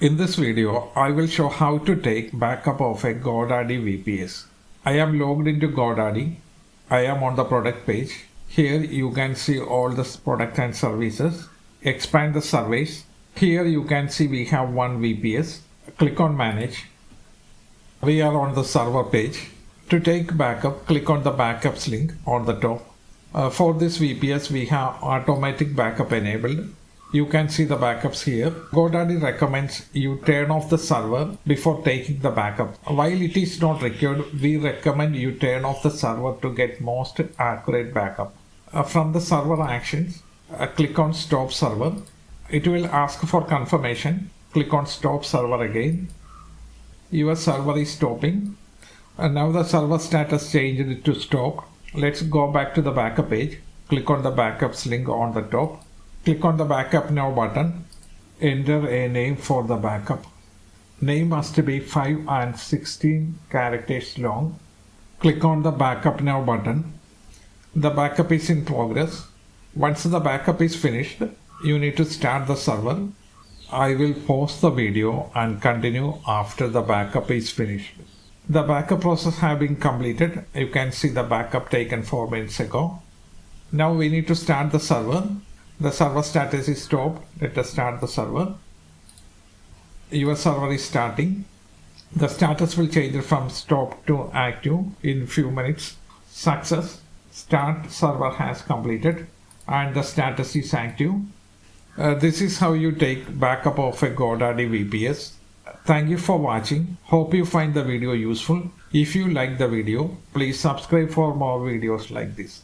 In this video, I will show how to take backup of a Godaddy VPS. I am logged into Godaddy. I am on the product page. Here you can see all the products and services. Expand the surveys. Here you can see we have one VPS. Click on manage. We are on the server page. To take backup, click on the backups link on the top. For this VPS, we have automatic backup enabled. You can see the backups here. Godaddy recommends you turn off the server before taking the backup. While it is not required, we recommend you turn off the server to get most accurate backup. From the server actions, click on stop server. It will ask for confirmation. Click on stop server again. Your server is stopping. Now the server status changed to stop. Let's go back to the backup page. Click on the backups link on the top. Click on the backup now button. Enter a name for the backup. Name must be 5 and 16 characters long. Click on the backup now button. The backup is in progress. Once the backup is finished, you need to start the server. I will pause the video and continue after the backup is finished. The backup process has been completed. You can see the backup taken 4 minutes ago. Now we need to start the server. The server status is stopped. Let us start the server. Your server is starting. The status will change from stop to active in few minutes. Success. Start server has completed and the status is active. This is how you take backup of a Godaddy VPS. Thank you for watching. Hope you find the video useful. If you like the video, please subscribe for more videos like this.